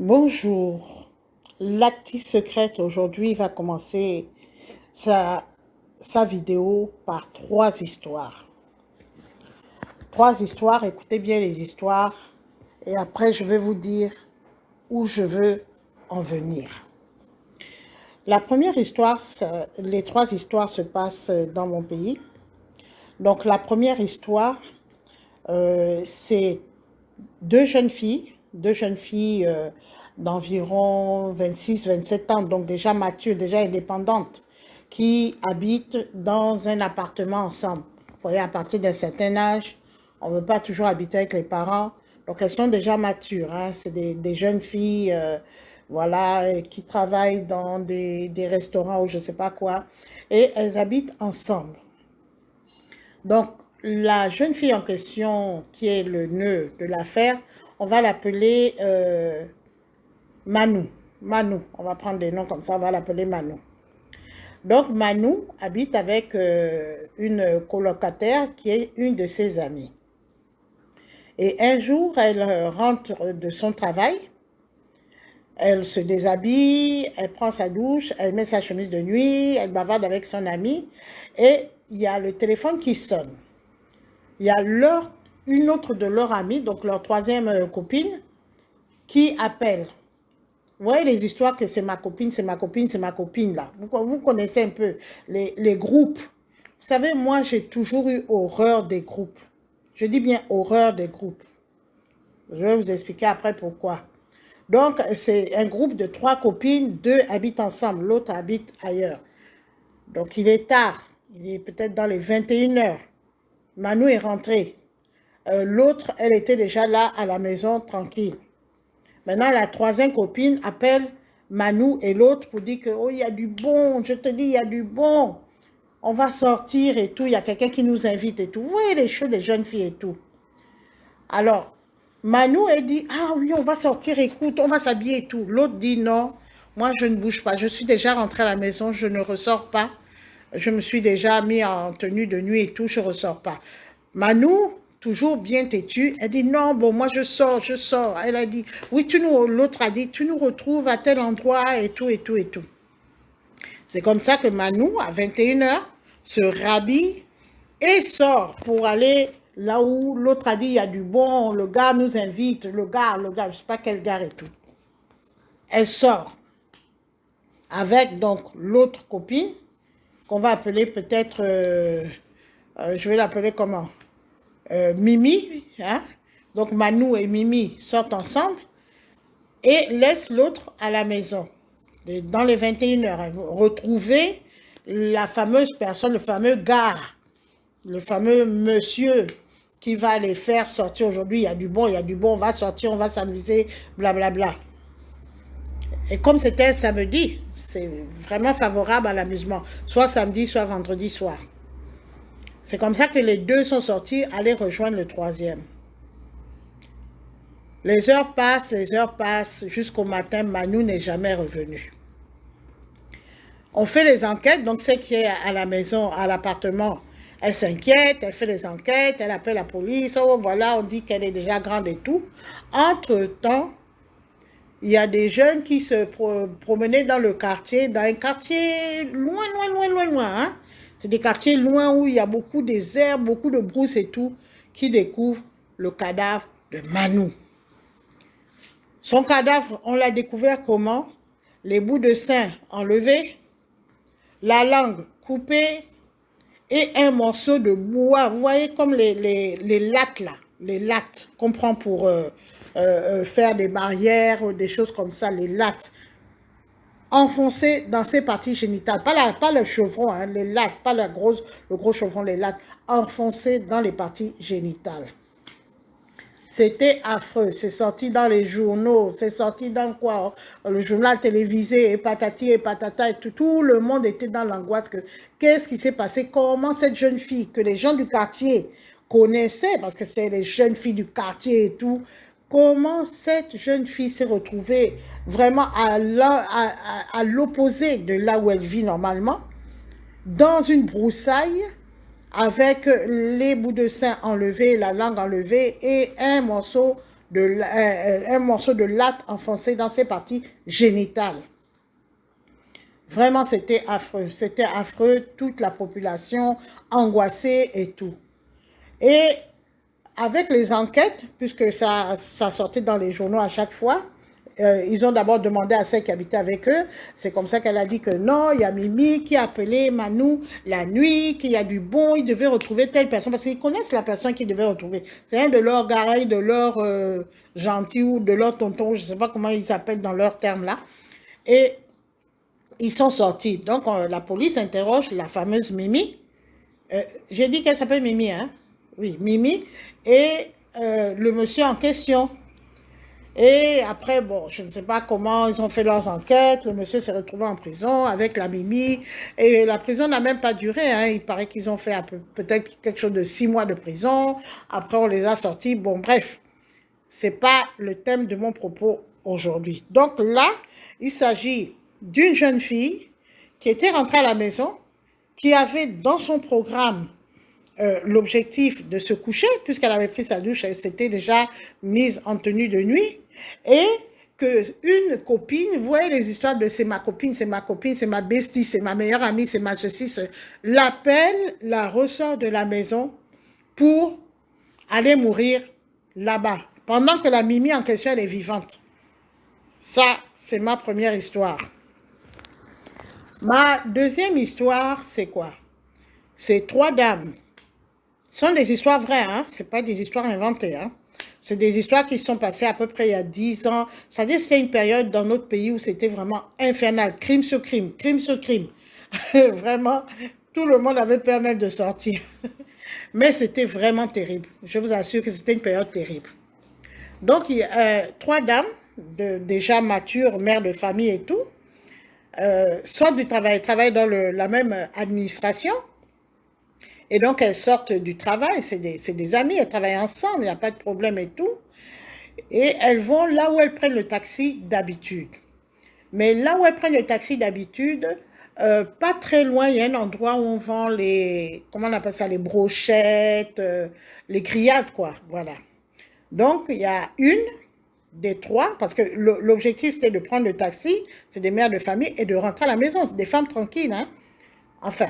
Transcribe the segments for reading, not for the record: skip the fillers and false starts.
Bonjour. L'actrice secrète aujourd'hui va commencer sa, sa vidéo par trois histoires. Trois histoires, écoutez bien les histoires et après je vais vous dire où je veux en venir. La première histoire, les trois histoires se passent dans mon pays. Donc la première histoire, c'est deux jeunes filles d'environ 26-27 ans, donc déjà matures, déjà indépendantes, qui habitent dans un appartement ensemble. Vous voyez, à partir d'un certain âge, on ne veut pas toujours habiter avec les parents, donc elles sont déjà matures, hein. C'est des jeunes filles voilà, qui travaillent dans des restaurants ou je ne sais pas quoi, et elles habitent ensemble. Donc, la jeune fille en question, qui est le nœud de l'affaire, on va l'appeler Manou. Manou, on va prendre des noms comme ça, on va l'appeler Manou. Donc, Manou habite avec une colocataire qui est une de ses amies. Et un jour, elle rentre de son travail, elle se déshabille, elle prend sa douche, elle met sa chemise de nuit, elle bavarde avec son amie et il y a le téléphone qui sonne. Il y a une autre de leurs amies, donc leur troisième copine, qui appelle. Vous voyez les histoires que c'est ma copine, c'est ma copine, c'est ma copine là. Vous connaissez un peu les groupes. Vous savez, moi j'ai toujours eu horreur des groupes. Je dis bien horreur des groupes. Je vais vous expliquer après pourquoi. Donc c'est un groupe de trois copines, deux habitent ensemble, l'autre habite ailleurs. Donc il est tard, il est peut-être dans les 21 heures. Manu est rentrée. L'autre, elle était déjà là à la maison tranquille. Maintenant, la troisième copine appelle Manu et l'autre pour dire que, oh, il y a du bon, je te dis, il y a du bon. On va sortir et tout, il y a quelqu'un qui nous invite et tout. Vous voyez les choses des jeunes filles et tout. Alors, Manu, elle dit, ah oui, on va sortir, écoute, on va s'habiller et tout. L'autre dit, non, moi, je ne bouge pas. Je suis déjà rentrée à la maison, je ne ressors pas. Je me suis déjà mis en tenue de nuit et tout, je ne ressors pas. Manu, toujours bien têtue, elle dit non, bon, moi je sors, je sors. Elle a dit, oui, l'autre a dit, tu nous retrouves à tel endroit et tout, et tout, et tout. C'est comme ça que Manu, à 21 heures, se rhabille et sort pour aller là où l'autre a dit, il y a du bon, le gars nous invite, le gars, je ne sais pas quel gars et tout. Elle sort avec donc l'autre copine, qu'on va appeler peut-être, je vais l'appeler comment Mimi, hein? Donc Manu et Mimi sortent ensemble et laissent l'autre à la maison. Dans les 21 heures, retrouver la fameuse personne, le fameux gars, le fameux monsieur qui va les faire sortir aujourd'hui. Il y a du bon, il y a du bon, on va sortir, on va s'amuser, blablabla. Et comme c'était un samedi, c'est vraiment favorable à l'amusement, soit samedi, soit vendredi soir. C'est comme ça que les deux sont sortis, aller rejoindre le troisième. Les heures passent, jusqu'au matin, Manu n'est jamais revenu. On fait les enquêtes, donc celle qui est à la maison, à l'appartement, elle s'inquiète, elle fait les enquêtes, elle appelle la police, oh voilà, on dit qu'elle est déjà grande et tout. Entre-temps, il y a des jeunes qui se promenaient dans le quartier, dans un quartier loin, loin, loin, loin, loin. Hein? C'est des quartiers loin où il y a beaucoup des herbes, beaucoup de brousse et tout, qui découvrent le cadavre de Manu. Son cadavre, on l'a découvert comment? Les bouts de sein enlevés, la langue coupée et un morceau de bois. Vous voyez comme les lattes là, les lattes qu'on prend pour faire des barrières ou des choses comme ça, les lattes enfoncées dans ses parties génitales. Pas le chevron, hein, les lattes, pas le gros chevron, les lattes enfoncées dans les parties génitales. C'était affreux, c'est sorti dans les journaux, c'est sorti dans quoi? Le journal télévisé, et patati et patata, et tout le monde était dans l'angoisse que qu'est-ce qui s'est passé? Comment cette jeune fille que les gens du quartier connaissaient, parce que c'était les jeunes filles du quartier et tout, comment cette jeune fille s'est retrouvée vraiment à l'opposé de là où elle vit normalement, dans une broussaille, avec les bouts de sein enlevés, la langue enlevée et un morceau un morceau de latte enfoncé dans ses parties génitales. Vraiment, c'était affreux, toute la population angoissée et tout. Et avec les enquêtes, puisque ça sortait dans les journaux à chaque fois, ils ont d'abord demandé à celle qui habitait avec eux. C'est comme ça qu'elle a dit que non, il y a Mimi qui a appelé Manu la nuit, qu'il y a du bon, ils devaient retrouver telle personne, parce qu'ils connaissent la personne qu'ils devaient retrouver. C'est un de leurs gareilles, de leur gentil ou de leur tonton, je ne sais pas comment ils s'appellent dans leurs termes là. Et ils sont sortis. Donc, la police interroge la fameuse Mimi. J'ai dit qu'elle s'appelle Mimi, hein? Oui, Mimi. Et le monsieur en question. Et après, bon, je ne sais pas comment ils ont fait leurs enquêtes. Le monsieur s'est retrouvé en prison avec la Mimi. Et la prison n'a même pas duré, hein. Il paraît qu'ils ont fait peut-être quelque chose de 6 mois de prison. Après, on les a sortis. Bon, bref, ce n'est pas le thème de mon propos aujourd'hui. Donc là, il s'agit d'une jeune fille qui était rentrée à la maison, qui avait dans son programme l'objectif de se coucher, puisqu'elle avait pris sa douche, elle s'était déjà mise en tenue de nuit, et qu'une copine, vous voyez les histoires de c'est ma copine, c'est ma bestie, c'est ma meilleure amie, c'est ma ceci, l'appelle, la ressort de la maison pour aller mourir là-bas, pendant que la Mimi en question, elle est vivante. Ça, c'est ma première histoire. Ma deuxième histoire, c'est quoi? C'est 3 dames. Ce sont des histoires vraies, hein? Ce n'est pas des histoires inventées. Hein? C'est des histoires qui se sont passées à peu près il y a 10 ans. Ça veut dire que c'était une période dans notre pays où c'était vraiment infernal. Crime sur crime, crime sur crime. Vraiment, tout le monde avait peur même de sortir. Mais c'était vraiment terrible. Je vous assure que c'était une période terrible. Donc, il y a 3 dames, déjà matures, mères de famille et tout, sortent du travail, travaillent dans la même administration. Et donc, elles sortent du travail, c'est des amies, elles travaillent ensemble, il n'y a pas de problème et tout. Et elles vont là où elles prennent le taxi d'habitude. Mais là où elles prennent le taxi d'habitude, pas très loin, il y a un endroit où on vend comment on appelle ça, les brochettes, les grillades, quoi, voilà. Donc, il y a une des 3, parce que l'objectif, c'était de prendre le taxi, c'est des mères de famille, et de rentrer à la maison, c'est des femmes tranquilles, hein. Enfin,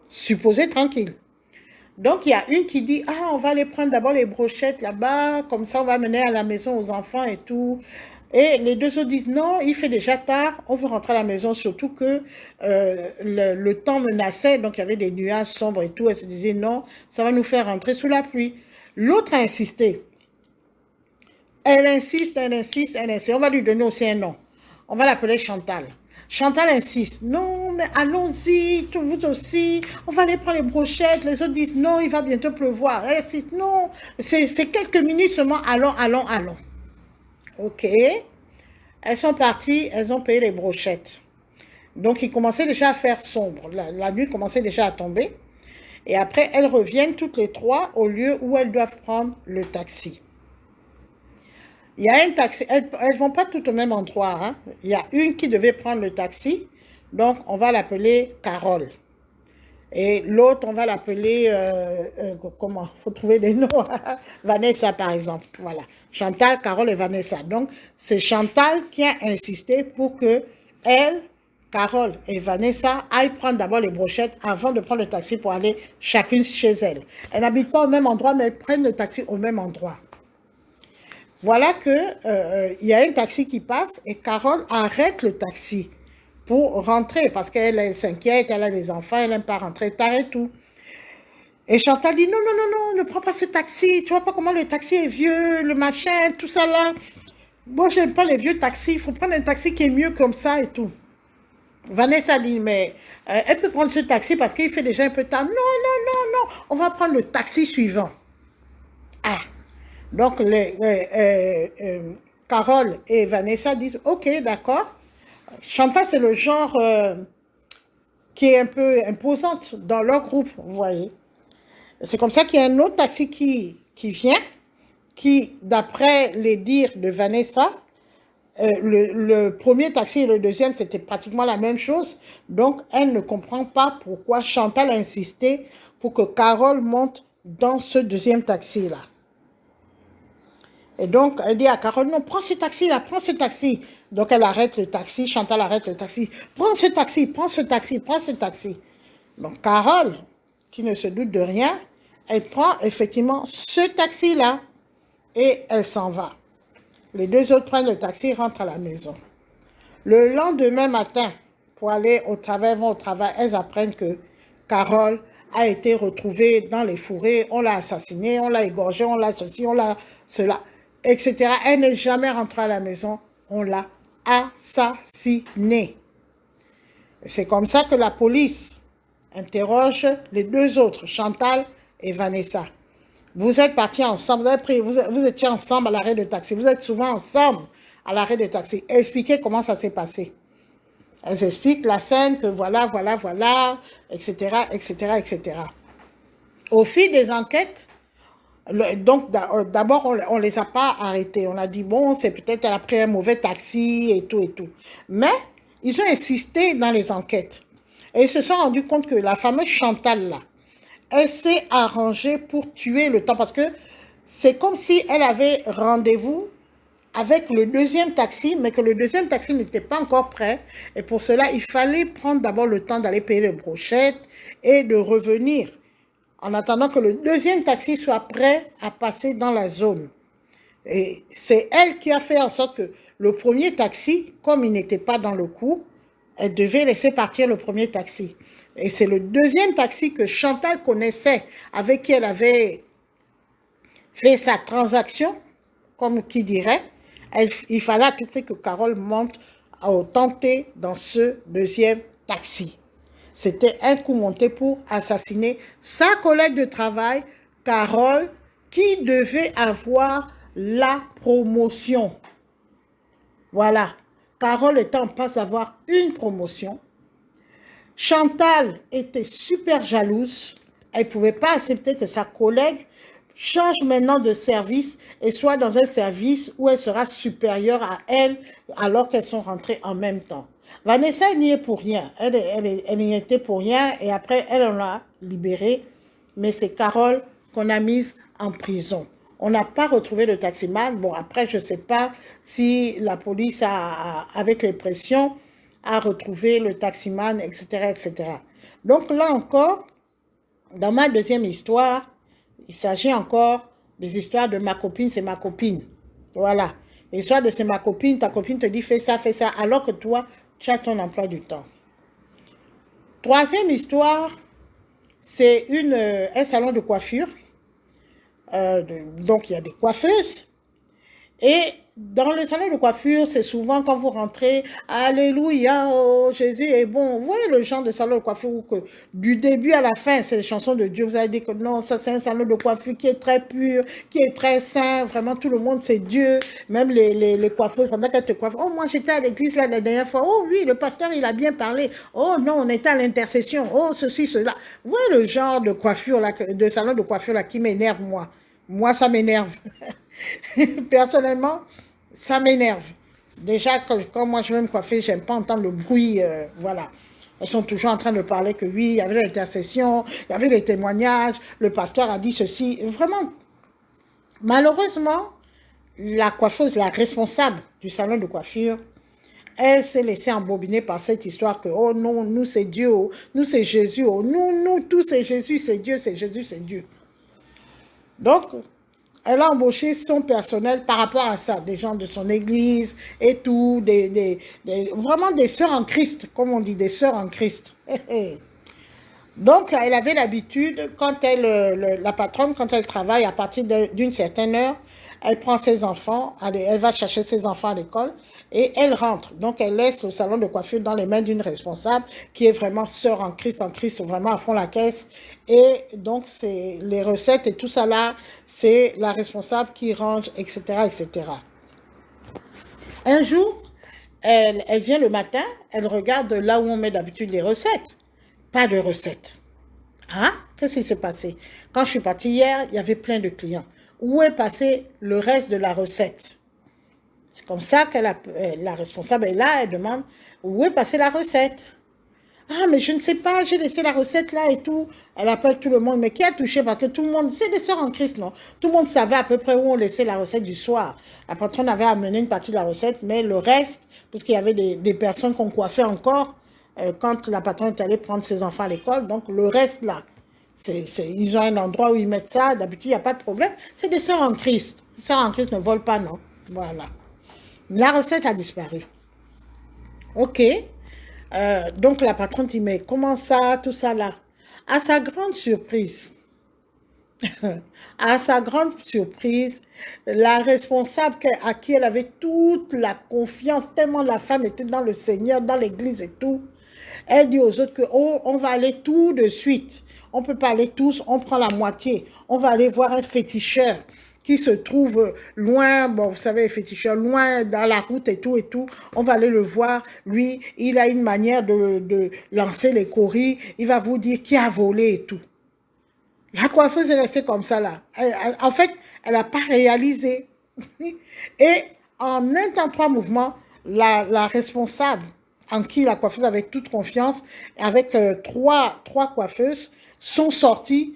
supposées tranquilles. Donc, il y a une qui dit, ah, on va aller prendre d'abord les brochettes là-bas, comme ça, on va mener à la maison aux enfants et tout. Et les 2 autres disent, non, il fait déjà tard, on veut rentrer à la maison, surtout que le temps menaçait, donc il y avait des nuages sombres et tout. Elle se disait, non, ça va nous faire rentrer sous la pluie. L'autre a insisté. Elle insiste, elle insiste, elle insiste. On va lui donner aussi un nom. On va l'appeler Chantal. Chantal insiste, non, mais allons-y, vous aussi, on va aller prendre les brochettes. Les autres disent, non, il va bientôt pleuvoir. Elle insiste, non, c'est quelques minutes seulement, allons, allons, allons. Ok, elles sont parties, elles ont payé les brochettes. Donc, il commençait déjà à faire sombre. La nuit commençait déjà à tomber. Et après, elles reviennent toutes les 3 au lieu où elles doivent prendre le taxi. Il y a un taxi, elles ne vont pas toutes au même endroit. Hein. Il y a une qui devait prendre le taxi, donc on va l'appeler Carole. Et l'autre, on va l'appeler, comment? Il faut trouver des noms. Vanessa, par exemple. Voilà. Chantal, Carole et Vanessa. Donc, c'est Chantal qui a insisté pour que elle, Carole et Vanessa aillent prendre d'abord les brochettes avant de prendre le taxi pour aller chacune chez elle. Elles n'habitent pas au même endroit, mais elles prennent le taxi au même endroit. Voilà qu'il y a un taxi qui passe et Carole arrête le taxi pour rentrer parce qu'elle s'inquiète, elle a des enfants, elle n'aime pas rentrer tard et tout. Et Chantal dit non, non, non, non, ne prends pas ce taxi, tu vois pas comment le taxi est vieux, le machin, tout ça là. Moi, j'aime pas les vieux taxis, il faut prendre un taxi qui est mieux comme ça et tout. Vanessa dit, mais elle peut prendre ce taxi parce qu'il fait déjà un peu tard. Non, non, non, non, on va prendre le taxi suivant. Ah. Donc, Carole et Vanessa disent, ok, d'accord. Chantal, c'est le genre qui est un peu imposante dans leur groupe, vous voyez. C'est comme ça qu'il y a un autre taxi qui vient, qui, d'après les dires de Vanessa, le premier taxi et le deuxième, c'était pratiquement la même chose. Donc, elle ne comprend pas pourquoi Chantal a insisté pour que Carole monte dans ce deuxième taxi-là. Et donc, elle dit à Carole, non, prends ce taxi-là, prends ce taxi. Donc, elle arrête le taxi, Chantal arrête le taxi. Prends ce taxi, prends ce taxi, prends ce taxi. Donc, Carole, qui ne se doute de rien, elle prend effectivement ce taxi-là et elle s'en va. Les deux autres prennent le taxi, rentrent à la maison. Le lendemain matin, pour aller au travail, vont au travail, elles apprennent que Carole a été retrouvée dans les fourrés, on l'a assassinée, on l'a égorgée, on l'a ceci, on l'a cela, etc. Elle n'est jamais rentrée à la maison, on l'a assassinée. C'est comme ça que la police interroge les deux autres, Chantal et Vanessa. Vous êtes partis ensemble, vous étiez ensemble à l'arrêt de taxi, vous êtes souvent ensemble à l'arrêt de taxi. Expliquez comment ça s'est passé. Elles expliquent la scène, que voilà, voilà, voilà, etc., etc., etc. Au fil des enquêtes, donc d'abord, on ne les a pas arrêtés. On a dit, bon, c'est peut-être elle a pris un mauvais taxi et tout et tout. Mais ils ont insisté dans les enquêtes. Et ils se sont rendus compte que la fameuse Chantal, là, elle s'est arrangée pour tuer le temps. Parce que c'est comme si elle avait rendez-vous avec le deuxième taxi, mais que le deuxième taxi n'était pas encore prêt. Et pour cela, il fallait prendre d'abord le temps d'aller payer les brochettes et de revenir en attendant que le deuxième taxi soit prêt à passer dans la zone. Et c'est elle qui a fait en sorte que le premier taxi, comme il n'était pas dans le coup, elle devait laisser partir le premier taxi. Et c'est le deuxième taxi que Chantal connaissait, avec qui elle avait fait sa transaction, comme qui dirait. Il fallait à tout prix que Carole monte au tenté dans ce deuxième taxi. C'était un coup monté pour assassiner sa collègue de travail, Carole, qui devait avoir la promotion. Voilà. Carole était en passe d'avoir une promotion. Chantal était super jalouse. Elle ne pouvait pas accepter que sa collègue change maintenant de service et soit dans un service où elle sera supérieure à elle alors qu'elles sont rentrées en même temps. Vanessa n'y est pour rien. Elle n'y était pour rien et après, elle en a libéré. Mais c'est Carole qu'on a mise en prison. On n'a pas retrouvé le taximan. Bon, après, je ne sais pas si la police, avec les pressions, a retrouvé le taximan, etc., etc. Donc là encore, dans ma deuxième histoire, il s'agit encore des histoires de ma copine, c'est ma copine. Voilà. L'histoire de c'est ma copine, ta copine te dit fais ça, alors que toi, tu as ton emploi du temps. Troisième histoire, c'est un salon de coiffure. Donc, il y a des coiffeuses. Et dans le salon de coiffure, c'est souvent quand vous rentrez, Alléluia, oh, Jésus est bon. Vous voyez le genre de salon de coiffure où que du début à la fin, c'est les chansons de Dieu. Vous avez dit que non, ça c'est un salon de coiffure qui est très pur, qui est très saint. Vraiment, tout le monde, c'est Dieu. Même les coiffeuses, pendant qu'elles te coiffent. Oh, moi, j'étais à l'église là, la dernière fois. Oh oui, le pasteur, il a bien parlé. Oh non, on était à l'intercession. Oh, ceci, cela. Vous voyez le genre de coiffure, là, de salon de coiffure là, qui m'énerve, moi. Moi, ça m'énerve. Personnellement, ça m'énerve. Déjà, quand moi je vais me coiffer, j'aime pas entendre le bruit, voilà. Elles sont toujours en train de parler que oui, il y avait l'intercession, il y avait les témoignages, le pasteur a dit ceci. Vraiment, malheureusement, la coiffeuse, la responsable du salon de coiffure, elle s'est laissée embobiner par cette histoire que, oh non, nous c'est Dieu, oh, nous c'est Jésus, oh, nous, tous c'est Jésus, c'est Dieu, c'est Jésus, c'est Dieu. Donc, elle a embauché son personnel par rapport à ça, des gens de son église et tout, vraiment des sœurs en Christ, comme on dit, des sœurs en Christ. Donc, elle avait l'habitude, la patronne, quand elle travaille à partir d'une certaine heure, elle prend ses enfants, elle va chercher ses enfants à l'école et elle rentre. Donc, elle laisse le salon de coiffure dans les mains d'une responsable qui est vraiment sœur en Christ, vraiment à fond la caisse. Et donc, c'est les recettes et tout ça là, c'est la responsable qui range, etc., etc. Un jour, elle vient le matin, elle regarde là où on met d'habitude les recettes. Pas de recettes. Hein? Qu'est-ce qui s'est passé? Quand je suis partie hier, il y avait plein de clients. Où est passé le reste de la recette? C'est comme ça que la responsable est là, elle demande où est passée la recette? Ah, mais je ne sais pas, j'ai laissé la recette là et tout. Elle appelle tout le monde. Mais qui a touché? Parce que tout le monde, c'est des sœurs en Christ, non? Tout le monde savait à peu près où on laissait la recette du soir. La patronne avait amené une partie de la recette, mais le reste, parce qu'il y avait des personnes qu'on coiffait encore quand la patronne est allée prendre ses enfants à l'école. Donc, le reste là, ils ont un endroit où ils mettent ça. D'habitude, il n'y a pas de problème. C'est des sœurs en Christ. Les sœurs en Christ ne volent pas, non? Voilà. La recette a disparu. OK. Donc la patronne dit, mais comment ça, tout ça là? À sa grande surprise, à sa grande surprise, la responsable à qui elle avait toute la confiance, tellement la femme était dans le Seigneur, dans l'église et tout, elle dit aux autres que, oh, on va aller tout de suite. On ne peut pas aller tous, on prend la moitié. On va aller voir un féticheur qui se trouve loin, bon, vous savez, les féticheurs, loin dans la route et tout et tout. On va aller le voir. Lui, il a une manière de lancer les courriers. Il va vous dire qui a volé et tout. La coiffeuse est restée comme ça là. En fait, elle n'a pas réalisé. Et en un temps, trois mouvements, la responsable en qui la coiffeuse avait toute confiance, avec trois coiffeuses, sont sorties.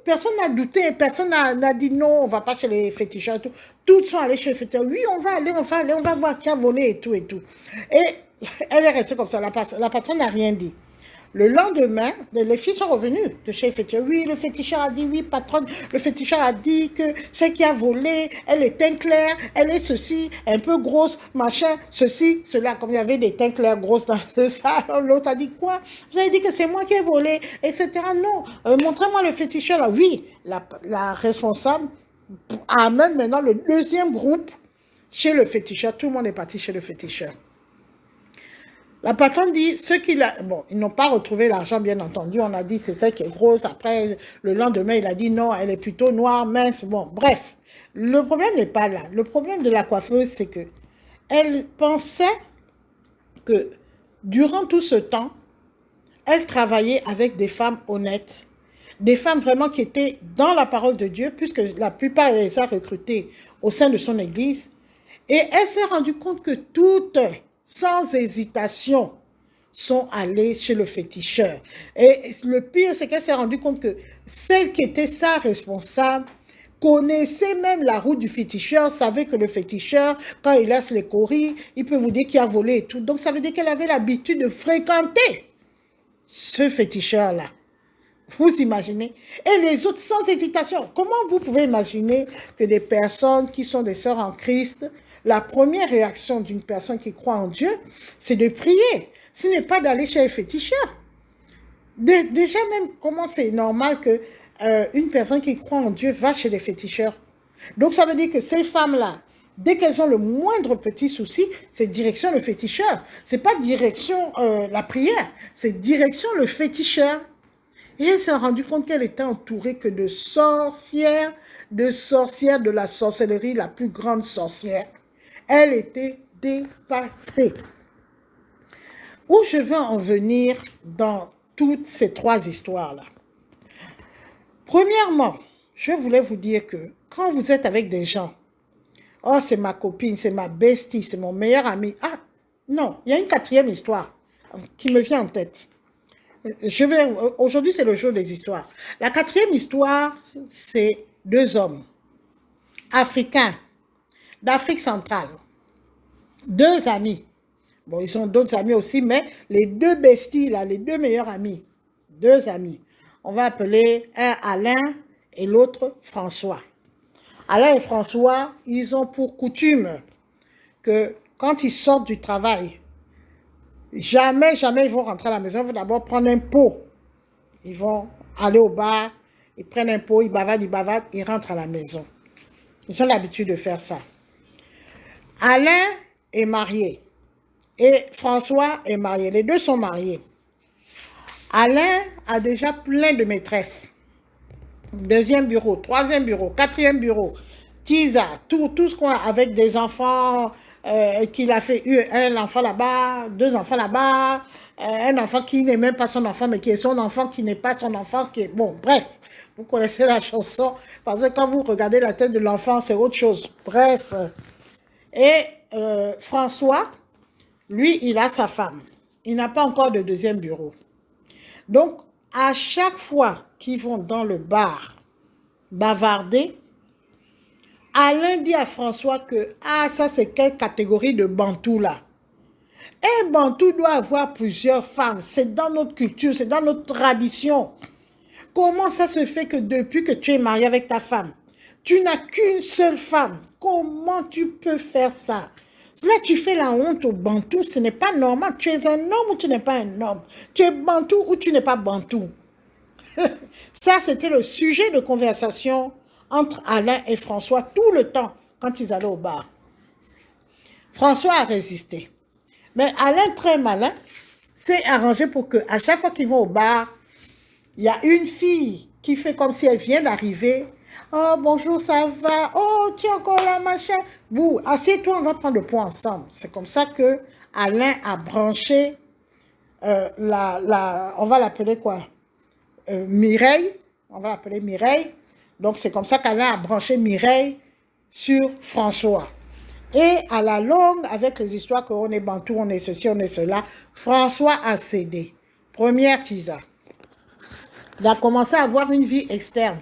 Personne n'a douté, personne n'a dit non, on ne va pas chez les féticheurs. Toutes sont allées chez les féticheurs. Oui, on va aller, on va voir qui a volé et tout et tout. Et elle est restée comme ça. La patronne n'a rien dit. Le lendemain, les filles sont revenues de chez le féticheur. Oui, le féticheur a dit, oui, patronne, le féticheur a dit que celle qui a volé, elle est teint clair, elle est ceci, un peu grosse, machin, ceci, cela. Comme il y avait des teints clairs grosses dans le salon, l'autre a dit quoi? Vous avez dit que c'est moi qui ai volé, etc. Non, montrez-moi le féticheur là. Oui, la responsable amène maintenant le deuxième groupe chez le féticheur. Tout le monde est parti chez le féticheur. La patronne dit, ceux qui bon, ils n'ont pas retrouvé l'argent, bien entendu. On a dit, c'est celle qui est grosse. Après, le lendemain, il a dit, non, elle est plutôt noire, mince. Bon, bref. Le problème n'est pas là. Le problème de la coiffeuse, c'est que elle pensait que durant tout ce temps, elle travaillait avec des femmes honnêtes, des femmes vraiment qui étaient dans la parole de Dieu, puisque la plupart, elle les a recrutées au sein de son église. Et elle s'est rendue compte que toutes, sans hésitation, sont allées chez le féticheur. Et le pire, c'est qu'elle s'est rendue compte que celle qui était sa responsable connaissait même la route du féticheur, savait que le féticheur, quand il laisse les courriers, il peut vous dire qu'il a volé et tout. Donc ça veut dire qu'elle avait l'habitude de fréquenter ce féticheur-là. Vous imaginez? Et les autres sans hésitation. Comment vous pouvez imaginer que des personnes qui sont des sœurs en Christ, la première réaction d'une personne qui croit en Dieu, c'est de prier. Ce n'est pas d'aller chez les féticheurs. Déjà même, comment c'est normal que une personne qui croit en Dieu va chez les féticheurs? Donc ça veut dire que ces femmes-là, dès qu'elles ont le moindre petit souci, c'est direction le féticheur. C'est pas direction la prière, c'est direction le féticheur. Et elle s'est rendue compte qu'elle était entourée que de sorcières de la sorcellerie, la plus grande sorcière. Elle était dépassée. Où je veux en venir dans toutes ces trois histoires-là? Premièrement, je voulais vous dire que quand vous êtes avec des gens, oh, c'est ma copine, c'est ma bestie, c'est mon meilleur ami. Ah, non, il y a une quatrième histoire qui me vient en tête. Aujourd'hui, c'est le jour des histoires. La quatrième histoire, c'est deux hommes africains d'Afrique centrale. Deux amis. Bon, ils ont d'autres amis aussi, mais les deux besties, là, les deux meilleurs amis. Deux amis. On va appeler un Alain et l'autre François. Alain et François, ils ont pour coutume que quand ils sortent du travail, jamais ils vont rentrer à la maison, ils vont d'abord prendre un pot. Ils vont aller au bar, ils prennent un pot, ils bavardent, ils rentrent à la maison. Ils ont l'habitude de faire ça. Alain est marié et François est marié. Les deux sont mariés. Alain a déjà plein de maîtresses. Deuxième bureau, troisième bureau, quatrième bureau, Tisa, tout ce qu'on a avec des enfants qu'il a fait, un enfant là-bas, deux enfants là-bas, un enfant qui n'est même pas son enfant, mais qui est son enfant, qui n'est pas son enfant, qui est... Bon, bref, vous connaissez la chanson, parce que quand vous regardez la tête de l'enfant, c'est autre chose. Bref. Et François, lui, il a sa femme. Il n'a pas encore de deuxième bureau. Donc, à chaque fois qu'ils vont dans le bar bavarder, Alain dit à François que, ah, ça c'est quelle catégorie de bantou là? Un bantou doit avoir plusieurs femmes. C'est dans notre culture, c'est dans notre tradition. Comment ça se fait que depuis que tu es marié avec ta femme, tu n'as qu'une seule femme? Comment tu peux faire ça? Là, tu fais la honte au bantou, ce n'est pas normal. Tu es un homme ou tu n'es pas un homme? Tu es bantou ou tu n'es pas bantou? Ça, c'était le sujet de conversation entre Alain et François tout le temps quand ils allaient au bar. François a résisté. Mais Alain, très malin, s'est arrangé pour que, à chaque fois qu'ils vont au bar, il y a une fille qui fait comme si elle vient d'arriver. Oh, bonjour, ça va? Oh, tu es encore là, machin. Bouh, assieds-toi, on va prendre le point ensemble. C'est comme ça que Alain a branché on va l'appeler quoi? Mireille. On va l'appeler Mireille. Donc, c'est comme ça qu'Alain a branché Mireille sur François. Et à la longue, avec les histoires qu'on est bantou, on est ceci, on est cela, François a cédé. Première tisa. Il a commencé à avoir une vie externe.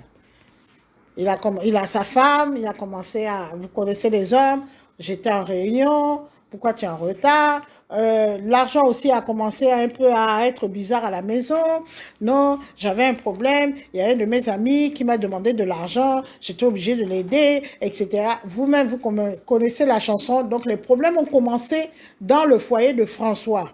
Il a sa femme, il a commencé à... Vous connaissez les hommes, j'étais en réunion, pourquoi tu es en retard? L'argent aussi a commencé un peu à être bizarre à la maison. Non, j'avais un problème, il y a un de mes amis qui m'a demandé de l'argent, j'étais obligée de l'aider, etc. Vous-même, vous connaissez la chanson, donc les problèmes ont commencé dans le foyer de François.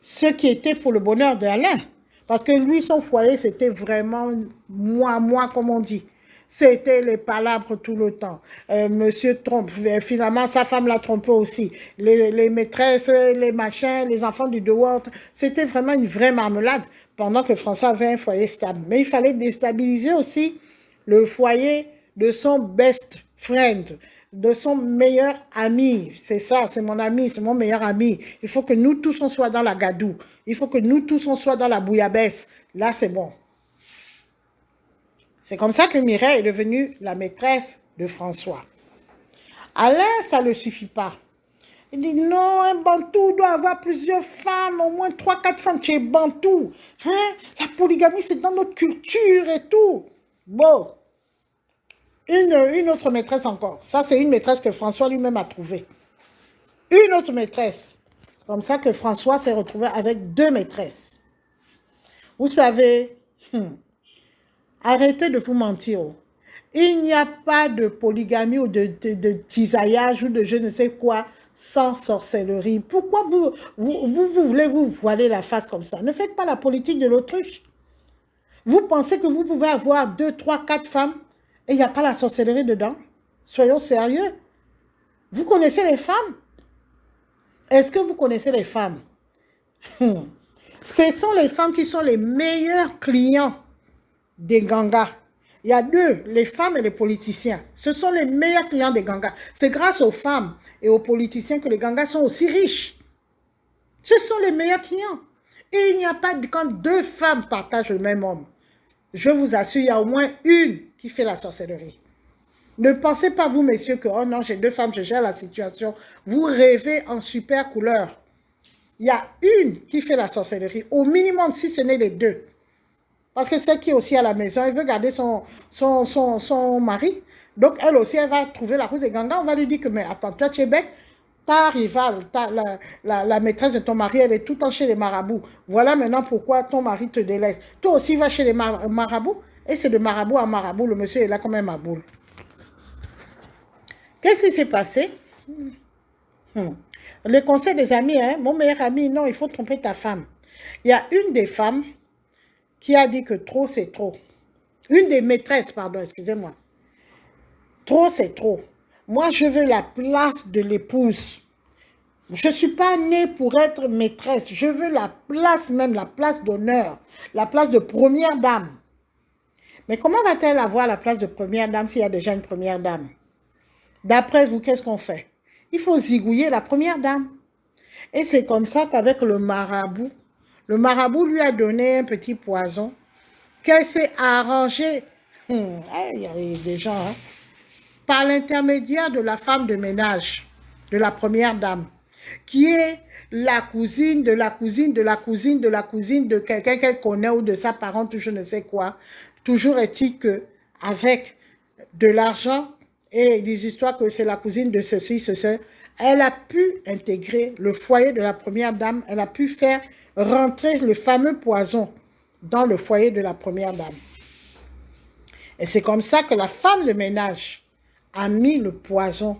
Ce qui était pour le bonheur d'Alain. Parce que lui, son foyer, c'était vraiment moi, comme on dit. C'était les palabres tout le temps. Monsieur trompe. Finalement, sa femme l'a trompé aussi. Les maîtresses, les machins, les enfants du dehors. C'était vraiment une vraie marmelade. Pendant que François avait un foyer stable. Mais il fallait déstabiliser aussi le foyer de son best friend, de son meilleur ami. C'est ça, c'est mon ami, c'est mon meilleur ami. Il faut que nous tous, on soit dans la gadoue. Il faut que nous tous, on soit dans la bouillabaisse. Là, c'est bon. C'est comme ça que Mireille est devenue la maîtresse de François. Alain, ça ne le suffit pas. Il dit non, un bantou doit avoir plusieurs femmes, au moins 3-4 femmes. Tu es bantou. Hein? La polygamie, c'est dans notre culture et tout. Bon. Une autre maîtresse encore. Ça, c'est une maîtresse que François lui-même a trouvée. Une autre maîtresse. C'est comme ça que François s'est retrouvé avec 2 maîtresses. Vous savez, arrêtez de vous mentir. Il n'y a pas de polygamie ou de tisaillage ou de je ne sais quoi sans sorcellerie. Pourquoi vous voulez vous voiler la face comme ça? Ne faites pas la politique de l'autruche. Vous pensez que vous pouvez avoir 2, 3, 4 femmes et il n'y a pas la sorcellerie dedans? Soyons sérieux. Vous connaissez les femmes? Est-ce que vous connaissez les femmes? Ce sont les femmes qui sont les meilleurs clients des gangas. Il y a 2, les femmes et les politiciens. Ce sont les meilleurs clients des gangas. C'est grâce aux femmes et aux politiciens que les gangas sont aussi riches. Ce sont les meilleurs clients. Et il n'y a pas, quand 2 femmes partagent le même homme, je vous assure, il y a au moins une qui fait la sorcellerie. Ne pensez pas, vous, messieurs, que oh non, j'ai 2 femmes, je gère la situation. Vous rêvez en super couleur. Il y a une qui fait la sorcellerie, au minimum, si ce n'est les 2. Parce que celle qui est aussi à la maison, elle veut garder son mari. Donc, elle aussi, elle va trouver la route des gangas. On va lui dire que, mais attends, toi, tu es bête. Ta rivale, la maîtresse de ton mari, elle est tout le temps chez les marabouts. Voilà maintenant pourquoi ton mari te délaisse. Toi aussi, va chez les marabouts. Et c'est de marabout à marabout. Le monsieur est là comme un maboule. Qu'est-ce qui s'est passé? Le conseil des amis, hein, mon meilleur ami, non, il faut tromper ta femme. Il y a une des femmes qui a dit que trop, c'est trop. Une des maîtresses, pardon, excusez-moi. Trop, c'est trop. Moi, je veux la place de l'épouse. Je ne suis pas née pour être maîtresse. Je veux la place même, la place d'honneur, la place de première dame. Mais comment va-t-elle avoir la place de première dame s'il y a déjà une première dame? D'après vous, qu'est-ce qu'on fait? Il faut zigouiller la première dame. Et c'est comme ça qu'avec le marabout lui a donné un petit poison qu'elle s'est arrangée. Il y a des gens, hein, par l'intermédiaire de la femme de ménage, de la première dame. qui est la cousine de la cousine de la cousine de la cousine de quelqu'un qu'elle connaît ou de sa parente ou je ne sais quoi. Toujours est-il qu'avec de l'argent et des histoires que c'est la cousine de ceci, ceci, elle a pu intégrer le foyer de la première dame, elle a pu faire rentrer le fameux poison dans le foyer de la première dame. Et c'est comme ça que la femme de ménage a mis le poison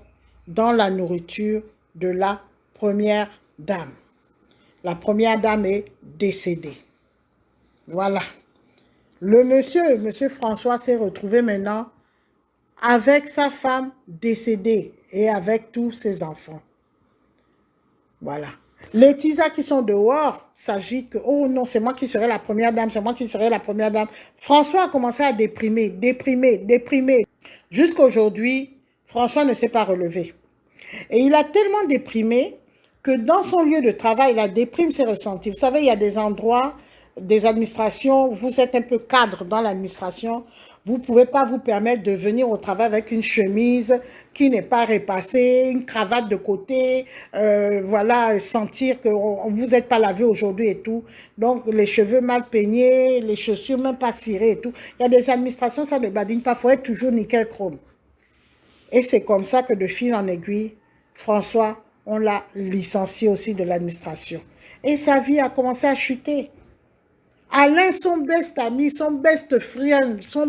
dans la nourriture de la première dame. La première dame est décédée. Voilà. Le monsieur François s'est retrouvé maintenant avec sa femme décédée et avec tous ses enfants. Voilà. Les tisas qui sont dehors s'agitent que, oh non, c'est moi qui serai la première dame, c'est moi qui serai la première dame. François a commencé à déprimer. Jusqu'à aujourd'hui, François ne s'est pas relevé. Et il a tellement déprimé que dans son lieu de travail, la déprime s'est ressentie. Vous savez, il y a des endroits, des administrations, vous êtes un peu cadre dans l'administration, vous ne pouvez pas vous permettre de venir au travail avec une chemise qui n'est pas repassée, une cravate de côté, voilà, sentir que vous n'êtes pas lavé aujourd'hui et tout. Donc, les cheveux mal peignés, les chaussures même pas cirées et tout. Il y a des administrations, ça ne badine pas, il faut être toujours nickel chrome. Et c'est comme ça que de fil en aiguille, François, on l'a licencié aussi de l'administration. Et sa vie a commencé à chuter. Alain, son best ami, son best friend, son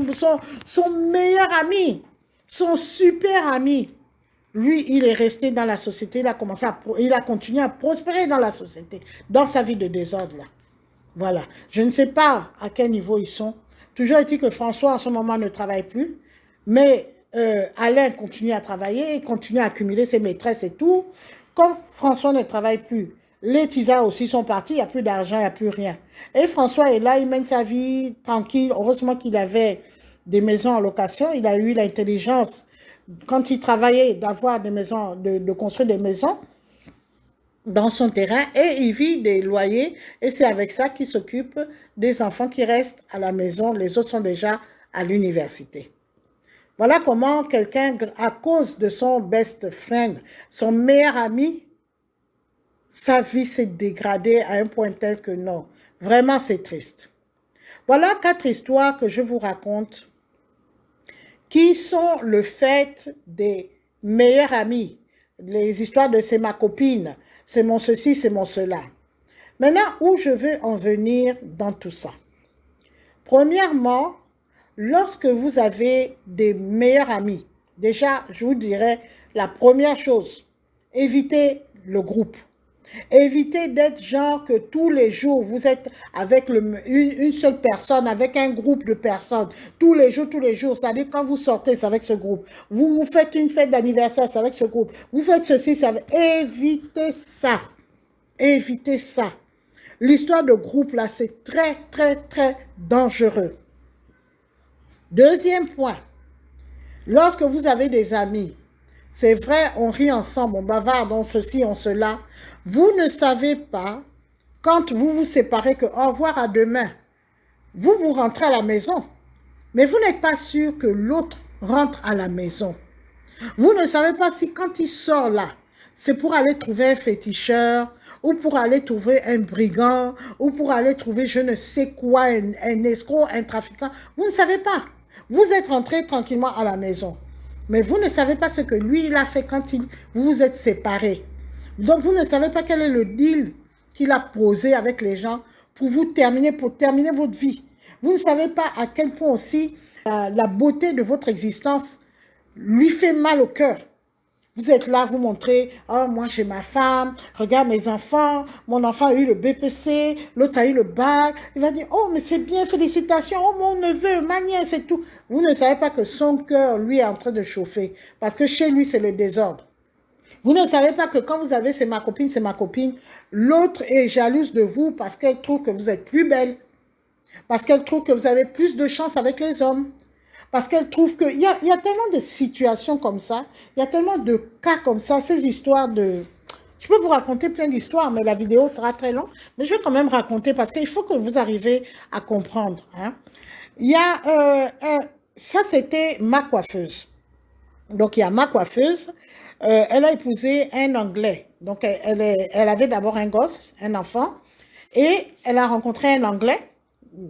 meilleur ami, son super ami, lui, il est resté dans la société, il a continué à prospérer dans la société, dans sa vie de désordre là. Voilà. Je ne sais pas à quel niveau ils sont. Toujours est-il que François, en ce moment, ne travaille plus, mais Alain continue à travailler, il continue à accumuler ses maîtresses et tout. Comme François ne travaille plus, les tisas aussi sont partis, il n'y a plus d'argent, il n'y a plus rien. Et François est là, il mène sa vie tranquille. Heureusement qu'il avait des maisons en location, il a eu l'intelligence, quand il travaillait, d'avoir des maisons, de construire des maisons dans son terrain et il vit des loyers et c'est avec ça qu'il s'occupe des enfants qui restent à la maison. Les autres sont déjà à l'université. Voilà comment quelqu'un, à cause de son best friend, son meilleur ami, sa vie s'est dégradée à un point tel que non. Vraiment, c'est triste. Voilà 4 histoires que je vous raconte qui sont le fait des meilleurs amis. Les histoires de c'est ma copine, c'est mon ceci, c'est mon cela. Maintenant, où je veux en venir dans tout ça? Premièrement, lorsque vous avez des meilleurs amis, déjà, je vous dirais la première chose, évitez le groupe. Évitez d'être genre que tous les jours, vous êtes avec une seule personne, avec un groupe de personnes, tous les jours, c'est-à-dire quand vous sortez, c'est avec ce groupe. Vous faites une fête d'anniversaire, c'est avec ce groupe. Vous faites ceci, c'est avec... Évitez ça. Évitez ça. L'histoire de groupe, là, c'est très, très, très dangereux. Deuxième point, lorsque vous avez des amis, c'est vrai, on rit ensemble, on bavarde, on ceci, on cela. Vous ne savez pas, quand vous vous séparez, que au revoir à demain, vous rentrez à la maison. Mais vous n'êtes pas sûr que l'autre rentre à la maison. Vous ne savez pas si quand il sort là, c'est pour aller trouver un féticheur, ou pour aller trouver un brigand, ou pour aller trouver je ne sais quoi, un escroc, un trafiquant. Vous ne savez pas. Vous êtes rentré tranquillement à la maison. Mais vous ne savez pas ce que lui, il a fait quand vous vous êtes séparés. Donc, vous ne savez pas quel est le deal qu'il a posé avec les gens pour terminer votre vie. Vous ne savez pas à quel point aussi la beauté de votre existence lui fait mal au cœur. Vous êtes là, vous montrez, oh, moi j'ai ma femme, regarde mes enfants, mon enfant a eu le BPC, l'autre a eu le bac. Il va dire, oh, mais c'est bien, félicitations, oh, mon neveu, ma nièce et tout. Vous ne savez pas que son cœur, lui, est en train de chauffer, parce que chez lui, c'est le désordre. Vous ne savez pas que quand vous avez c'est ma copine, l'autre est jalouse de vous parce qu'elle trouve que vous êtes plus belle, parce qu'elle trouve que vous avez plus de chance avec les hommes. Parce qu'elle trouve qu'il y a tellement de situations comme ça, il y a tellement de cas comme ça, ces histoires de... Je peux vous raconter plein d'histoires, mais la vidéo sera très longue. Mais je vais quand même raconter parce qu'il faut que vous arriviez à comprendre. Hein. Il y a... ça, c'était ma coiffeuse. Donc, il y a ma coiffeuse. Elle a épousé un Anglais. Donc, elle avait d'abord un gosse, un enfant, et elle a rencontré un Anglais,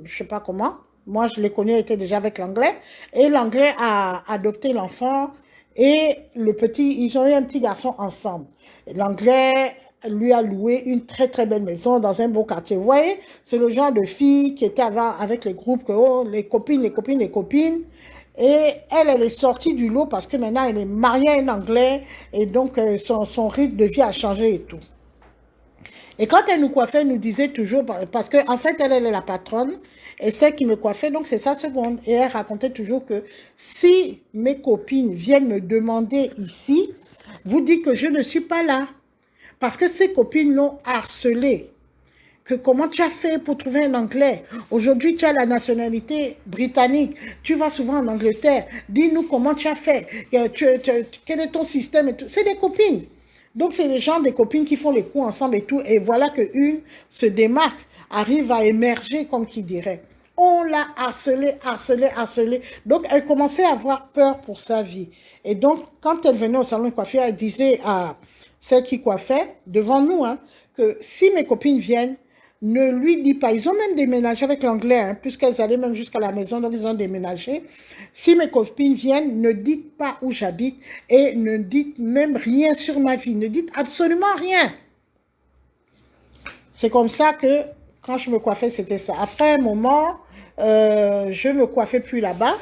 je ne sais pas comment. Moi, je l'ai connu, elle était déjà avec l'Anglais. Et l'Anglais a adopté l'enfant et le petit, ils ont eu un petit garçon ensemble. L'Anglais lui a loué une très très belle maison dans un beau quartier. Vous voyez, c'est le genre de fille qui était avant avec les groupes, que, oh, les copines, les copines, les copines. Et elle est sortie du lot parce que maintenant elle est mariée à un Anglais et donc son rythme de vie a changé et tout. Et quand elle nous coiffait, elle nous disait toujours, parce qu'en en fait, elle est la patronne, et celle qui me coiffait, donc c'est sa seconde. Et elle racontait toujours que si mes copines viennent me demander ici, vous dites que je ne suis pas là. Parce que ses copines l'ont harcelée. Que comment tu as fait pour trouver un Anglais? Aujourd'hui, tu as la nationalité britannique. Tu vas souvent en Angleterre. Dis-nous comment tu as fait. Quel est ton système et tout. C'est des copines. Donc, c'est les gens des copines qui font les coups ensemble et tout. Et voilà qu'une se démarque, arrive à émerger, comme qui dirait. On l'a harcelée, harcelée, harcelée. Donc, elle commençait à avoir peur pour sa vie. Et donc, quand elle venait au salon de coiffure, elle disait à celle qui coiffait, devant nous, hein, que si mes copines viennent, ne lui dis pas. Ils ont même déménagé avec l'anglais, hein, puisqu'elles allaient même jusqu'à la maison, donc ils ont déménagé. Si mes copines viennent, ne dites pas où j'habite et ne dites même rien sur ma vie. Ne dites absolument rien. C'est comme ça que quand je me coiffais, c'était ça. Après un moment, je ne me coiffais plus là-bas.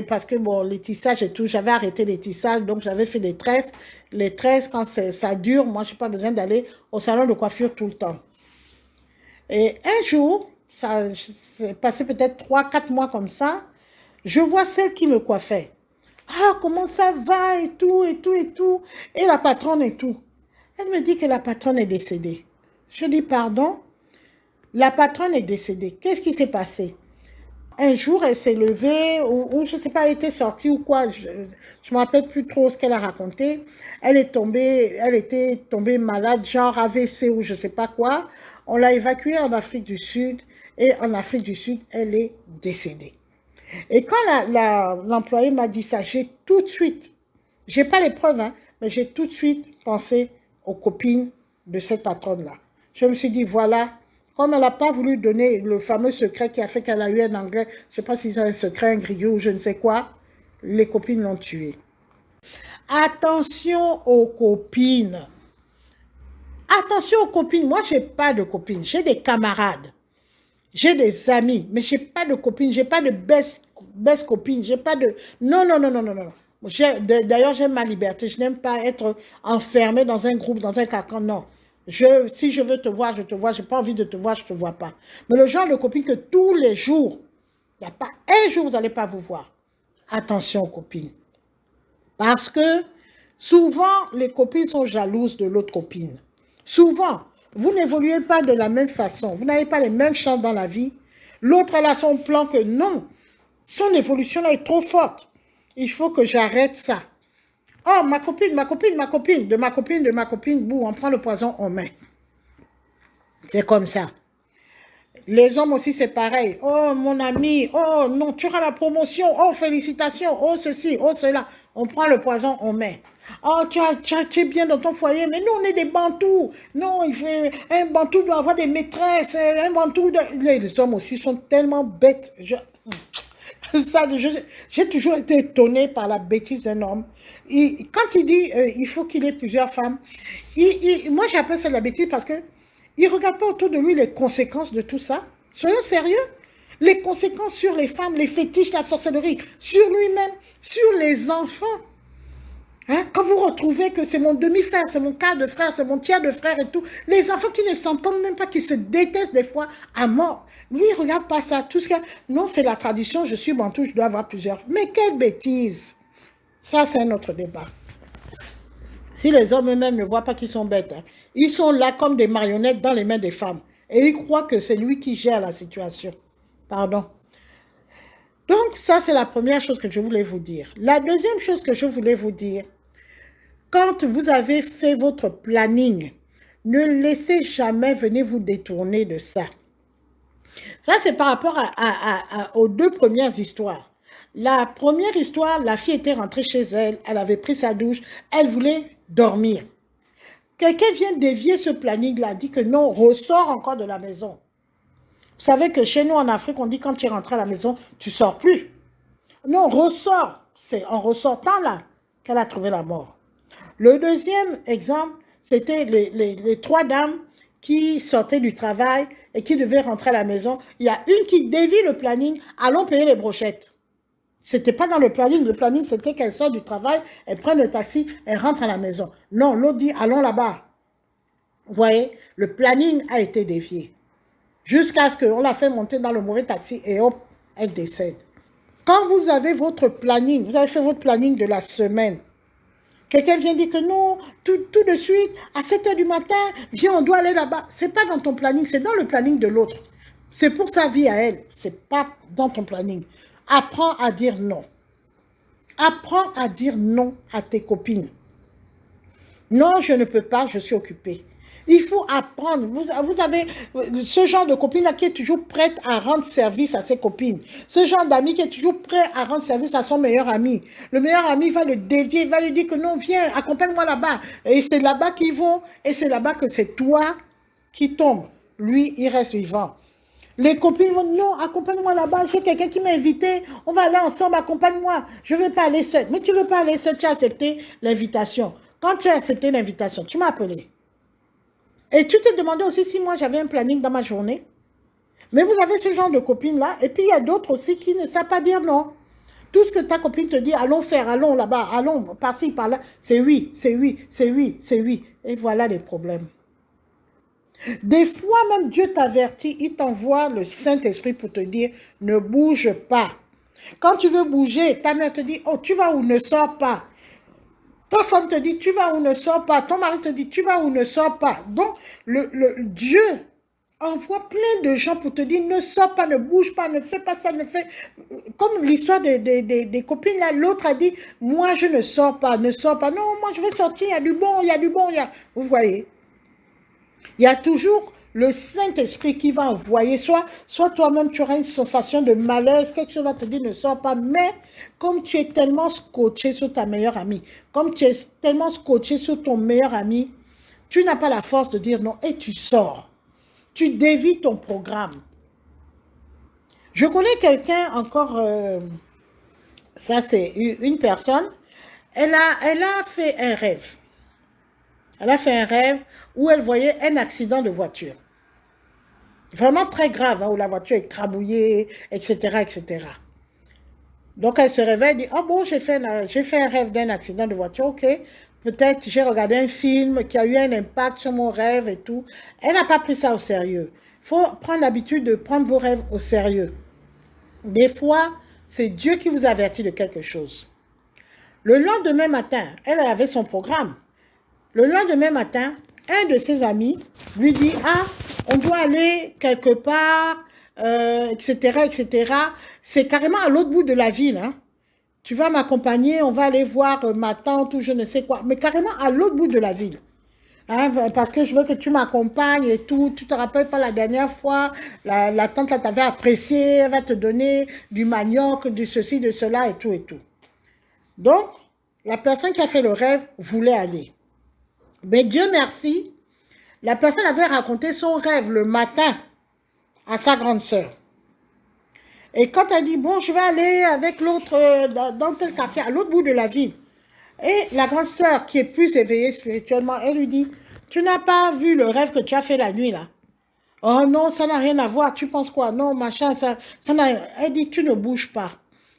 Parce que bon, les tissages et tout, j'avais arrêté les tissages, donc j'avais fait des tresses. Les tresses, quand ça dure, moi, je n'ai pas besoin d'aller au salon de coiffure tout le temps. Et un jour, ça s'est passé peut-être 3, 4 mois comme ça, je vois celle qui me coiffait. Ah, comment ça va et tout, et tout, et tout. Et la patronne et tout. Elle me dit que la patronne est décédée. Je dis, pardon, la patronne est décédée. Qu'est-ce qui s'est passé? Un jour, elle s'est levée, ou je ne sais pas, elle était sortie ou quoi, je ne me rappelle plus trop ce qu'elle a raconté. Elle était tombée malade, genre AVC ou je ne sais pas quoi. On l'a évacuée en Afrique du Sud, et en Afrique du Sud, elle est décédée. Et quand l'employé m'a dit ça, j'ai tout de suite, je n'ai pas les preuves, hein, mais j'ai tout de suite pensé aux copines de cette patronne-là. Je me suis dit, voilà, comme elle n'a pas voulu donner le fameux secret qui a fait qu'elle a eu un Anglais, je ne sais pas s'ils ont un secret, un griot ou je ne sais quoi, les copines l'ont tuée. Attention aux copines. Attention aux copines. Moi, je n'ai pas de copines, j'ai des camarades. J'ai des amis, mais je n'ai pas de copines, je n'ai pas de best copine, j'ai pas de... Non, non, non, non, non, non. D'ailleurs, j'aime ma liberté, je n'aime pas être enfermée dans un groupe, dans un carcan, non. Si je veux te voir, je te vois, je n'ai pas envie de te voir, je ne te vois pas. Mais le genre de copine que tous les jours, il n'y a pas un jour, vous n'allez pas vous voir. Attention, copines. Parce que souvent, les copines sont jalouses de l'autre copine. Souvent, vous n'évoluez pas de la même façon. Vous n'avez pas les mêmes chances dans la vie. L'autre, elle a son plan que non. Son évolution là est trop forte. Il faut que j'arrête ça. Oh, ma copine, ma copine, ma copine, de ma copine, bouh, on prend le poison, on met. C'est comme ça. Les hommes aussi, c'est pareil. Oh, mon ami, oh non, tu auras la promotion, oh, félicitations, oh, ceci, oh, cela. On prend le poison, on met. Oh, tu es bien dans ton foyer, mais nous, on est des bantous. Non, un bantou doit avoir des maîtresses, un bantou... Les hommes aussi sont tellement bêtes. J'ai toujours été étonnée par la bêtise d'un homme. Quand il dit il faut qu'il ait plusieurs femmes, moi j'appelle ça la bêtise parce que il ne regarde pas autour de lui les conséquences de tout ça. Soyons sérieux. Les conséquences sur les femmes, les fétiches, la sorcellerie, sur lui-même, sur les enfants. Hein? Quand vous retrouvez que c'est mon demi-frère, c'est mon quart de frère, c'est mon tiers de frère et tout, les enfants qui ne s'entendent même pas, qui se détestent des fois à mort, lui, il ne regarde pas ça. Tout ce que... Non, c'est la tradition, je suis bantou, je dois avoir plusieurs. Mais quelle bêtise! Ça, c'est un autre débat. Si les hommes eux-mêmes ne voient pas qu'ils sont bêtes, hein, ils sont là comme des marionnettes dans les mains des femmes. Et ils croient que c'est lui qui gère la situation. Pardon. Donc, ça, c'est la première chose que je voulais vous dire. La deuxième chose que je voulais vous dire, quand vous avez fait votre planning, ne laissez jamais venir vous détourner de ça. Ça, c'est par rapport aux deux premières histoires. La première histoire, la fille était rentrée chez elle, elle avait pris sa douche, elle voulait dormir. Quelqu'un vient dévier ce planning-là, dit que non, ressort encore de la maison. Vous savez que chez nous en Afrique, on dit quand tu es rentré à la maison, tu ne sors plus. Non, ressort. C'est en ressortant là qu'elle a trouvé la mort. Le deuxième exemple, c'était les trois dames qui sortaient du travail et qui devaient rentrer à la maison. Il y a une qui dévie le planning, allons payer les brochettes. Ce n'était pas dans le planning c'était qu'elle sort du travail, elle prend le taxi, elle rentre à la maison. Non, l'autre dit allons là-bas. Vous voyez, le planning a été dévié. Jusqu'à ce qu'on la fait monter dans le mauvais taxi et hop, elle décède. Quand vous avez votre planning, vous avez fait votre planning de la semaine, quelqu'un vient dire que non, tout de suite, à 7 h du matin, viens, on doit aller là-bas. Ce n'est pas dans ton planning, c'est dans le planning de l'autre. C'est pour sa vie à elle, ce n'est pas dans ton planning. Apprends à dire non. Apprends à dire non à tes copines. Non, je ne peux pas, je suis occupée. Il faut apprendre. Vous avez ce genre de copine qui est toujours prête à rendre service à ses copines. Ce genre d'ami qui est toujours prêt à rendre service à son meilleur ami. Le meilleur ami va le dévier, va lui dire que non, viens, accompagne-moi là-bas. Et c'est là-bas qu'ils vont. Et c'est là-bas que c'est toi qui tombes. Lui, il reste vivant. Les copines vont, non, accompagne-moi là-bas, j'ai quelqu'un qui m'a invité, on va aller ensemble, accompagne-moi. Je ne veux pas aller seule. Mais tu ne veux pas aller seule, tu as accepté l'invitation. Quand tu as accepté l'invitation, tu m'as appelé. Et tu te demandais aussi si moi j'avais un planning dans ma journée. Mais vous avez ce genre de copines-là. Et puis il y a d'autres aussi qui ne savent pas dire non. Tout ce que ta copine te dit, allons faire, allons là-bas, allons par-ci, par-là, c'est oui, c'est oui, c'est oui, c'est oui. Et voilà les problèmes. Des fois même Dieu t'avertit, il t'envoie le Saint-Esprit pour te dire, ne bouge pas. Quand tu veux bouger, ta mère te dit, oh tu vas ou ne sors pas. Ta femme te dit, tu vas ou ne sors pas. Ton mari te dit, tu vas ou ne sors pas. Donc, Dieu envoie plein de gens pour te dire, ne sors pas, ne bouge pas, ne fais pas ça, ne fais... Comme l'histoire des copines, là, l'autre a dit, moi, je ne sors pas, ne sors pas. Non, moi, je vais sortir, il y a du bon, il y a du bon, il y a... Vous voyez, il y a toujours le Saint-Esprit qui va envoyer, soit toi-même tu auras une sensation de malaise, quelque chose va te dire ne sors pas, mais comme tu es tellement scotché sur ta meilleure amie, comme tu es tellement scotché sur ton meilleur ami, tu n'as pas la force de dire non et tu sors. Tu dévies ton programme. Je connais quelqu'un encore, ça c'est une personne, elle a fait un rêve. Elle a fait un rêve où elle voyait un accident de voiture. Vraiment très grave, hein, où la voiture est crabouillée, etc., etc. Donc elle se réveille et dit, oh bon, j'ai fait un rêve d'un accident de voiture, ok. Peut-être j'ai regardé un film qui a eu un impact sur mon rêve et tout. Elle n'a pas pris ça au sérieux. Il faut prendre l'habitude de prendre vos rêves au sérieux. Des fois, c'est Dieu qui vous avertit de quelque chose. Le lendemain matin, elle avait son programme. Le lendemain matin, un de ses amis lui dit, ah, on doit aller quelque part, etc., etc. C'est carrément à l'autre bout de la ville. Hein. Tu vas m'accompagner, on va aller voir ma tante ou je ne sais quoi, mais carrément à l'autre bout de la ville. Hein, parce que je veux que tu m'accompagnes et tout. Tu te rappelles pas la dernière fois, la tante t'avait apprécié, elle va te donner du manioc, du ceci, de cela et tout et tout. Donc, la personne qui a fait le rêve voulait aller. Mais Dieu merci, la personne avait raconté son rêve le matin à sa grande sœur. Et quand elle dit, bon, je vais aller avec l'autre dans tel quartier, à l'autre bout de la ville. Et la grande sœur, qui est plus éveillée spirituellement, elle lui dit, tu n'as pas vu le rêve que tu as fait la nuit là? Oh non, ça n'a rien à voir, tu penses quoi? Non, machin, ça n'a rien. Elle dit, tu ne bouges pas.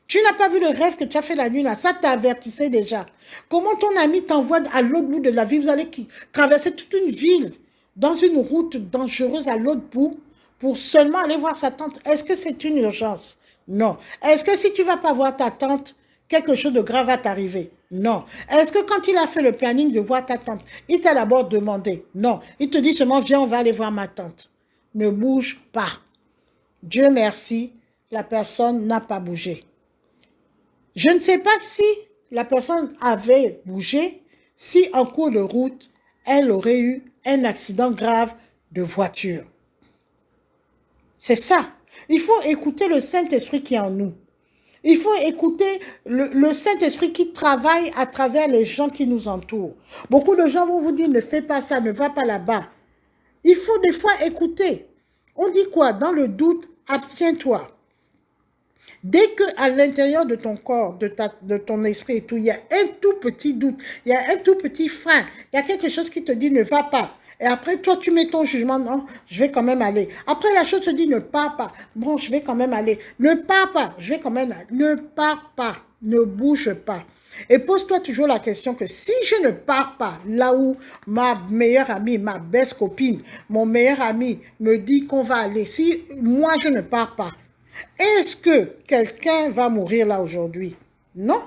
Tu n'as pas vu le rêve que tu as fait la nuit là, ça t'avertissait déjà. Comment ton ami t'envoie à l'autre bout de la ville, vous allez traverser toute une ville dans une route dangereuse à l'autre bout pour seulement aller voir sa tante. Est-ce que c'est une urgence? Non. Est-ce que si tu ne vas pas voir ta tante, quelque chose de grave va t'arriver? Non. Est-ce que quand il a fait le planning de voir ta tante, il t'a d'abord demandé? Non. Il te dit seulement, viens, on va aller voir ma tante. Ne bouge pas. Dieu merci, la personne n'a pas bougé. Je ne sais pas si la personne avait bougé, si en cours de route, elle aurait eu un accident grave de voiture. C'est ça. Il faut écouter le Saint-Esprit qui est en nous. Il faut écouter le Saint-Esprit qui travaille à travers les gens qui nous entourent. Beaucoup de gens vont vous dire, ne fais pas ça, ne va pas là-bas. Il faut des fois écouter. On dit quoi? Dans le doute, abstiens-toi. Dès qu'à l'intérieur de ton corps, de ton esprit et tout, il y a un tout petit doute, il y a un tout petit frein, il y a quelque chose qui te dit ne va pas. Et après, toi, tu mets ton jugement, non, je vais quand même aller. Après, la chose te dit ne pars pas. Bon, je vais quand même aller. Ne pars pas, je vais quand même aller. Ne pars pas, ne bouge pas. Et pose-toi toujours la question que si je ne pars pas là où ma meilleure amie, ma belle copine, mon meilleur ami me dit qu'on va aller, si moi je ne pars pas, est-ce que quelqu'un va mourir là aujourd'hui? Non.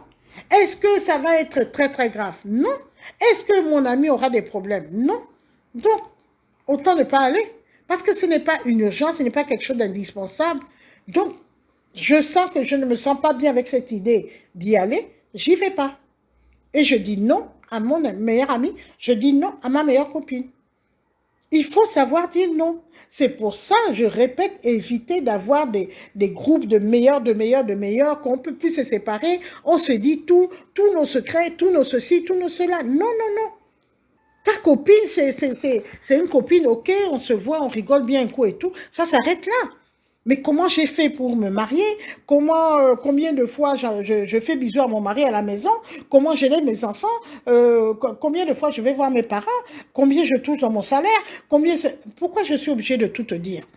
Est-ce que ça va être très très grave? Non. Est-ce que mon ami aura des problèmes? Non. Donc, autant ne pas aller. Parce que ce n'est pas une urgence, ce n'est pas quelque chose d'indispensable. Donc, je sens que je ne me sens pas bien avec cette idée d'y aller, j'y vais pas. Et je dis non à mon meilleur ami, je dis non à ma meilleure copine. Il faut savoir dire non. C'est pour ça, je répète, éviter d'avoir des groupes de meilleurs, qu'on ne peut plus se séparer. On se dit tout, tous nos secrets, tous nos ceci, tous nos cela. Non, non, non. Ta copine, c'est une copine, ok, on se voit, on rigole bien un coup et tout. Ça s'arrête là. Mais comment j'ai fait pour me marier? Combien de fois je fais bisous à mon mari à la maison? Comment j'élève mes enfants? Combien de fois je vais voir mes parents? Combien je touche dans mon salaire? Pourquoi je suis obligée de tout te dire?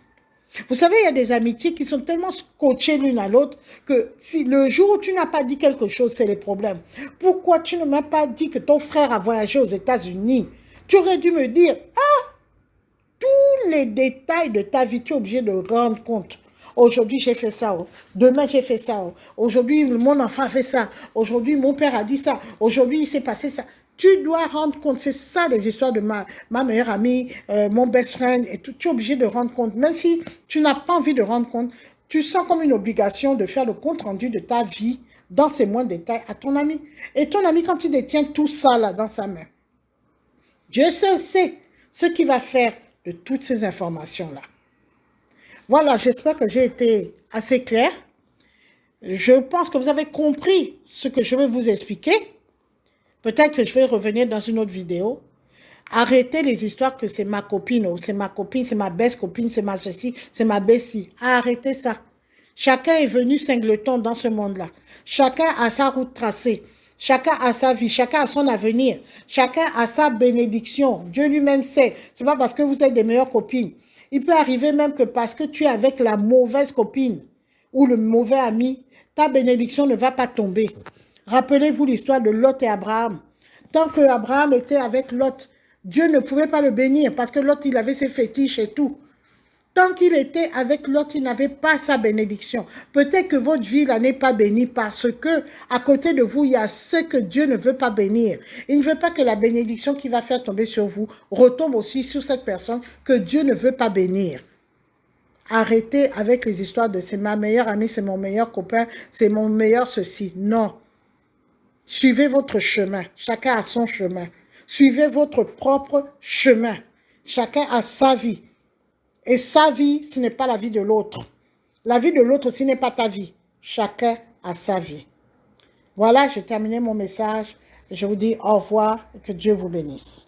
Vous savez, il y a des amitiés qui sont tellement scotchées l'une à l'autre que si le jour où tu n'as pas dit quelque chose, c'est le problème. Pourquoi tu ne m'as pas dit que ton frère a voyagé aux États-Unis? Tu aurais dû me dire, tous les détails de ta vie, tu es obligé de rendre compte. Aujourd'hui, j'ai fait ça. Demain, j'ai fait ça. Aujourd'hui, mon enfant a fait ça. Aujourd'hui, mon père a dit ça. Aujourd'hui, il s'est passé ça. Tu dois rendre compte. C'est ça les histoires de ma meilleure amie, mon best friend. Et tout. Tu es obligé de rendre compte. Même si tu n'as pas envie de rendre compte, tu sens comme une obligation de faire le compte rendu de ta vie dans ses moindres détails à ton ami. Et ton ami, quand il détient tout ça là dans sa main, Dieu seul sait ce qu'il va faire de toutes ces informations-là. Voilà, j'espère que j'ai été assez claire. Je pense que vous avez compris ce que je vais vous expliquer. Peut-être que je vais revenir dans une autre vidéo. Arrêtez les histoires que c'est ma copine, ou c'est ma copine, c'est ma best copine, c'est ma ceci, c'est ma bestie. Arrêtez ça. Chacun est venu singleton dans ce monde-là. Chacun a sa route tracée. Chacun a sa vie, chacun a son avenir, chacun a sa bénédiction. Dieu lui-même sait. Ce n'est pas parce que vous êtes des meilleures copines. Il peut arriver même que parce que tu es avec la mauvaise copine ou le mauvais ami, ta bénédiction ne va pas tomber. Rappelez-vous l'histoire de Lot et Abraham. Tant que Abraham était avec Lot, Dieu ne pouvait pas le bénir parce que Lot, il avait ses fétiches et tout. Tant qu'il était avec l'autre, il n'avait pas sa bénédiction. Peut-être que votre vie là n'est pas bénie parce que à côté de vous, il y a ce que Dieu ne veut pas bénir. Il ne veut pas que la bénédiction qui va faire tomber sur vous retombe aussi sur cette personne que Dieu ne veut pas bénir. Arrêtez avec les histoires de c'est ma meilleure amie, c'est mon meilleur copain, c'est mon meilleur ceci. Non. Suivez votre chemin. Chacun a son chemin. Suivez votre propre chemin. Chacun a sa vie. Et sa vie, ce n'est pas la vie de l'autre. La vie de l'autre aussi n'est pas ta vie. Chacun a sa vie. Voilà, j'ai terminé mon message. Je vous dis au revoir et que Dieu vous bénisse.